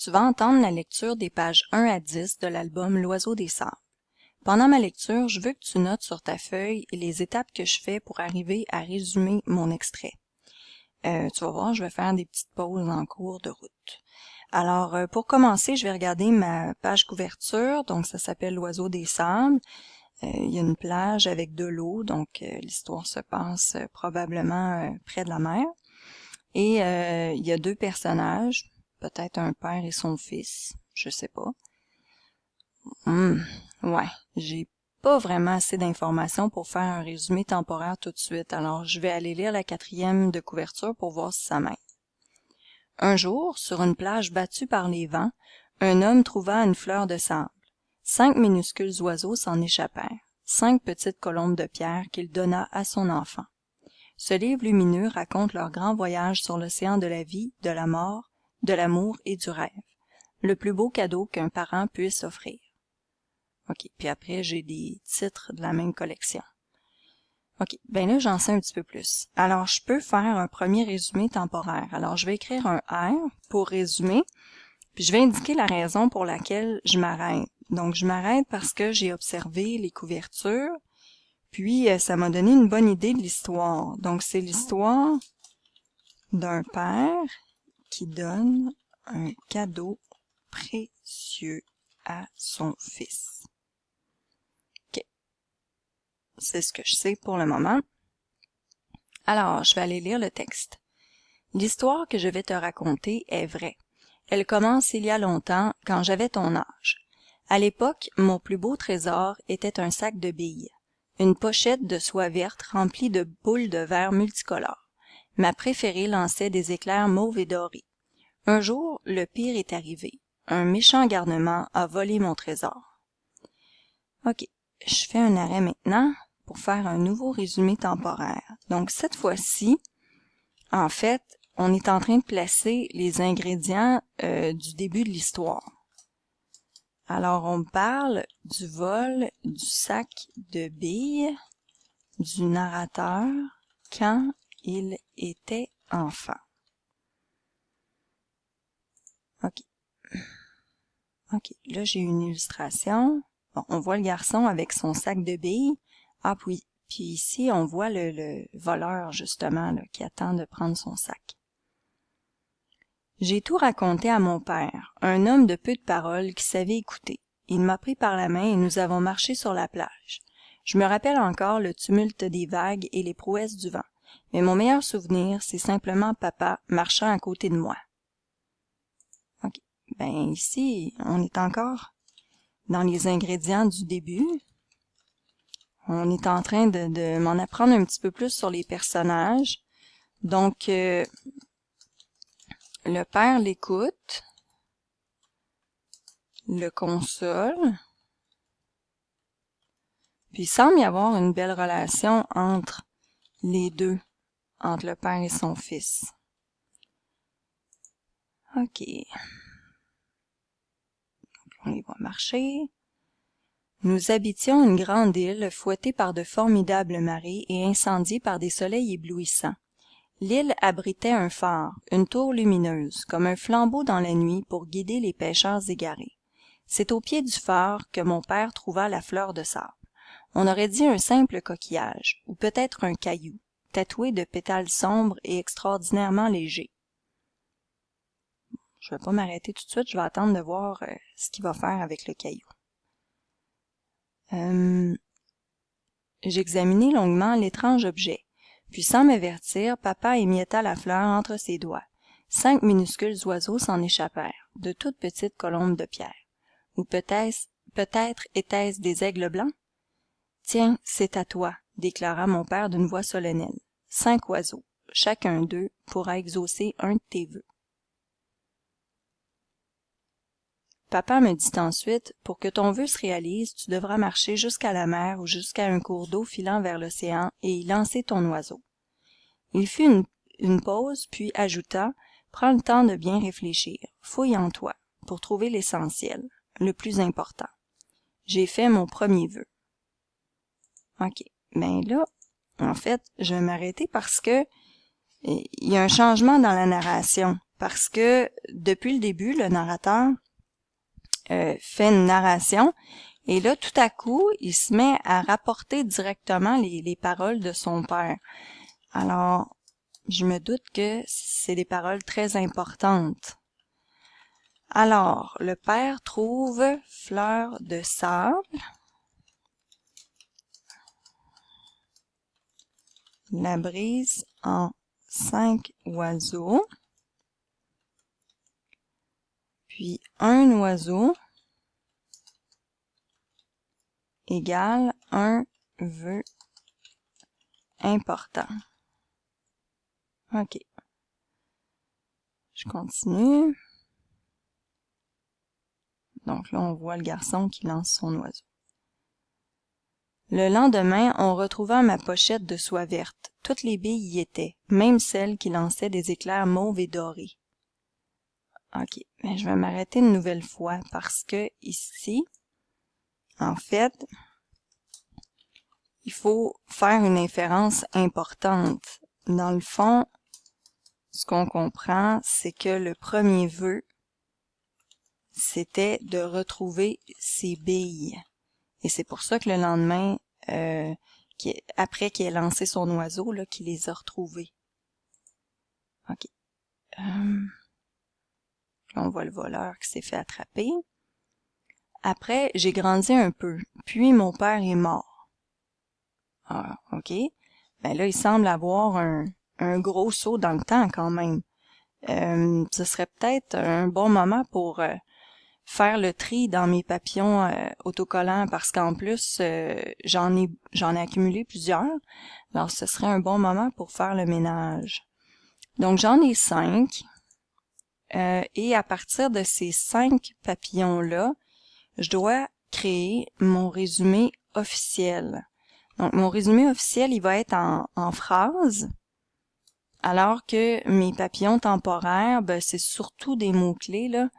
Tu vas entendre la lecture des pages 1 à 10 de l'album L'Oiseau des Sables. Pendant ma lecture, je veux que tu notes sur ta feuille les étapes que je fais pour arriver à résumer mon extrait. Tu vas voir, je vais faire des petites pauses en cours de route. Alors, pour commencer, je vais regarder ma page couverture, donc ça s'appelle L'Oiseau des Sables. Il y a une plage avec de l'eau, donc l'histoire se passe probablement près de la mer. Et il y a deux personnages, peut-être un père et son fils, je sais pas. Ouais, j'ai pas vraiment assez d'informations pour faire un résumé temporaire tout de suite, alors je vais aller lire la 4e de couverture pour voir si ça m'aide. Un jour, sur une plage battue par les vents, un homme trouva une fleur de sable. 5 minuscules oiseaux s'en échappèrent, 5 petites colombes de pierre qu'il donna à son enfant. Ce livre lumineux raconte leur grand voyage sur l'océan de la vie, de la mort, de l'amour et du rêve. Le plus beau cadeau qu'un parent puisse offrir. OK, puis après, j'ai des titres de la même collection. OK, ben là, j'en sais un petit peu plus. Alors, je peux faire un premier résumé temporaire. Alors, je vais écrire un R pour résumer, puis je vais indiquer la raison pour laquelle je m'arrête. Donc, je m'arrête parce que j'ai observé les couvertures, puis ça m'a donné une bonne idée de l'histoire. Donc, c'est l'histoire d'un père qui donne un cadeau précieux à son fils. OK. C'est ce que je sais pour le moment. Alors, je vais aller lire le texte. L'histoire que je vais te raconter est vraie. Elle commence il y a longtemps, quand j'avais ton âge. À l'époque, mon plus beau trésor était un sac de billes, une pochette de soie verte remplie de boules de verre multicolores. Ma préférée lançait des éclairs mauves et dorés. Un jour, le pire est arrivé. Un méchant garnement a volé mon trésor. OK, je fais un arrêt maintenant pour faire un nouveau résumé temporaire. Donc, cette fois-ci, en fait, on est en train de placer les ingrédients du début de l'histoire. Alors, on parle du vol du sac de billes du narrateur quand il était enfant. OK. OK, là, j'ai une illustration. Bon, on voit le garçon avec son sac de billes. Ah, puis ici, on voit le voleur, justement, là, qui attend de prendre son sac. J'ai tout raconté à mon père, un homme de peu de paroles qui savait écouter. Il m'a pris par la main et nous avons marché sur la plage. Je me rappelle encore le tumulte des vagues et les prouesses du vent. Mais mon meilleur souvenir, c'est simplement papa marchant à côté de moi. OK. Ben ici, on est encore dans les ingrédients du début. On est en train de m'en apprendre un petit peu plus sur les personnages. Donc, le père l'écoute, le console, puis il semble y avoir une belle relation entre les deux, entre le père et son fils. OK. On les voit marcher. Nous habitions une grande île fouettée par de formidables marées et incendiée par des soleils éblouissants. L'île abritait un phare, une tour lumineuse, comme un flambeau dans la nuit pour guider les pêcheurs égarés. C'est au pied du phare que mon père trouva la fleur de sable. On aurait dit un simple coquillage, ou peut-être un caillou, tatoué de pétales sombres et extraordinairement légers. Je vais pas m'arrêter tout de suite, je vais attendre de voir ce qu'il va faire avec le caillou. J'examinai longuement l'étrange objet. Puis sans m'avertir, papa émietta la fleur entre ses doigts. 5 minuscules oiseaux s'en échappèrent, de toutes petites colombes de pierre. Ou peut-être étaient-ce des aigles blancs? Tiens, c'est à toi, déclara mon père d'une voix solennelle. 5 oiseaux, chacun d'eux pourra exaucer un de tes vœux. Papa me dit ensuite, pour que ton vœu se réalise, tu devras marcher jusqu'à la mer ou jusqu'à un cours d'eau filant vers l'océan et y lancer ton oiseau. Il fit une pause, puis ajouta, prends le temps de bien réfléchir, fouille en toi, pour trouver l'essentiel, le plus important. J'ai fait mon premier vœu. OK. Ben là, en fait, je vais m'arrêter parce que il y a un changement dans la narration. parce que depuis le début, le narrateur fait une narration et là, tout à coup, il se met à rapporter directement les paroles de son père. Alors, je me doute que c'est des paroles très importantes. Alors, le père trouve fleur de sable, la brise en 5 oiseaux, puis un oiseau égale un vœu important. OK. Je continue. Donc là, on voit le garçon qui lance son oiseau. Le lendemain, on retrouva ma pochette de soie verte. Toutes les billes y étaient, même celles qui lançaient des éclairs mauves et dorés. OK, mais je vais m'arrêter une nouvelle fois parce que ici, en fait, il faut faire une inférence importante. Dans le fond, ce qu'on comprend, c'est que le premier vœu, c'était de retrouver ses billes. Et c'est pour ça que le lendemain, après qu'il ait lancé son oiseau, là, qu'il les a retrouvés. OK. Là, on voit le voleur qui s'est fait attraper. Après, j'ai grandi un peu, puis mon père est mort. Ah, OK. Ben là, il semble avoir un gros saut dans le temps quand même. Ce serait peut-être un bon moment pour faire le tri dans mes papillons autocollants parce qu'en plus, j'en ai accumulé plusieurs. Alors, ce serait un bon moment pour faire le ménage. Donc, j'en ai 5. Et à partir de ces 5 papillons-là, je dois créer mon résumé officiel. Donc, mon résumé officiel, il va être en phrases, alors que mes papillons temporaires, ben, c'est surtout des mots-clés, là.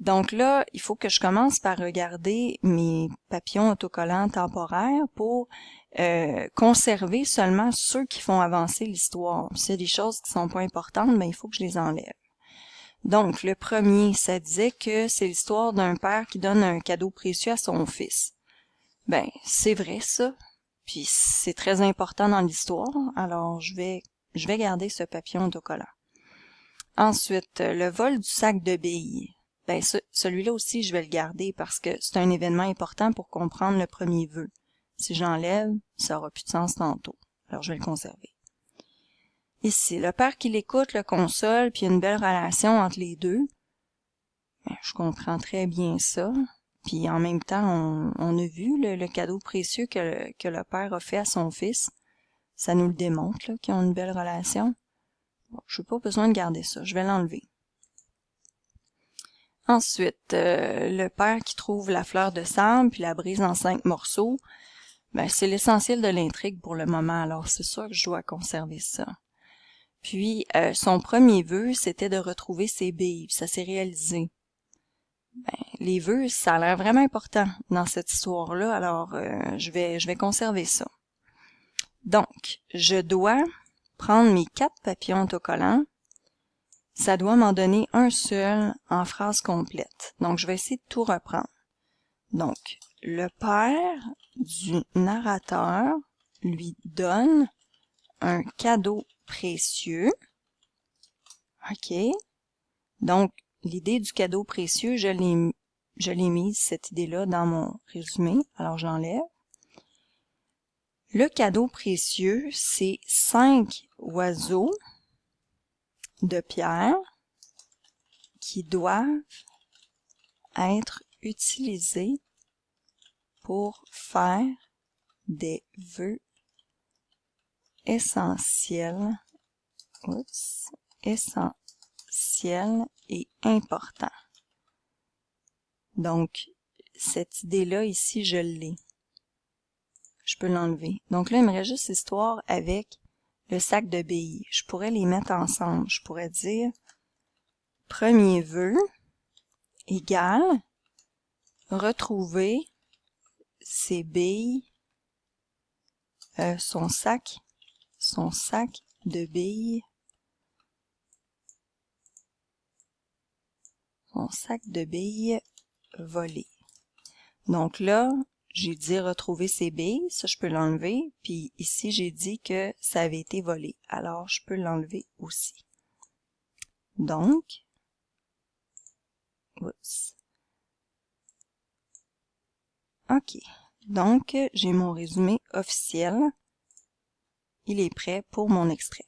Donc là, il faut que je commence par regarder mes papillons autocollants temporaires pour conserver seulement ceux qui font avancer l'histoire. S'il y a des choses qui sont pas importantes, ben, il faut que je les enlève. Donc, le premier, ça disait que c'est l'histoire d'un père qui donne un cadeau précieux à son fils. Ben, c'est vrai ça, puis c'est très important dans l'histoire, alors je vais garder ce papillon autocollant. Ensuite, le vol du sac de billes. Ben, celui-là aussi, je vais le garder parce que c'est un événement important pour comprendre le premier vœu. Si j'enlève, ça aura plus de sens tantôt. Alors, je vais le conserver. Ici, le père qui l'écoute, le console, puis une belle relation entre les deux. Ben, je comprends très bien ça. Puis en même temps, on a vu le cadeau précieux que le père a fait à son fils. Ça nous le démontre, là, qu'ils ont une belle relation. Bon, je n'ai pas besoin de garder ça. Je vais l'enlever. Ensuite, le père qui trouve la fleur de sable puis la brise en 5 morceaux, ben, c'est l'essentiel de l'intrigue pour le moment, alors c'est sûr que je dois conserver ça. Puis, son premier vœu, c'était de retrouver ses billes. Ça s'est réalisé. Ben, les vœux, ça a l'air vraiment important dans cette histoire-là, alors je vais conserver ça. Donc, je dois prendre mes 4 papillons autocollants. Ça doit m'en donner un seul en phrase complète. Donc, je vais essayer de tout reprendre. Donc, le père du narrateur lui donne un cadeau précieux. OK. Donc, l'idée du cadeau précieux, je l'ai mise, cette idée-là, dans mon résumé. Alors, je l'enlève. Le cadeau précieux, c'est 5 oiseaux de pierre qui doivent être utilisés pour faire des vœux essentiels, essentiels et importants. Donc, cette idée-là, ici, je l'ai. Je peux l'enlever. Donc là, il me reste juste l'histoire avec le sac de billes. Je pourrais les mettre ensemble. Je pourrais dire premier vœu égale retrouver ses billes, son sac de billes Mon sac de billes volé. Donc là, j'ai dit retrouver ces billes, ça je peux l'enlever, puis ici j'ai dit que ça avait été volé, alors je peux l'enlever aussi. Donc, oups. OK, donc j'ai mon résumé officiel, il est prêt pour mon extrait.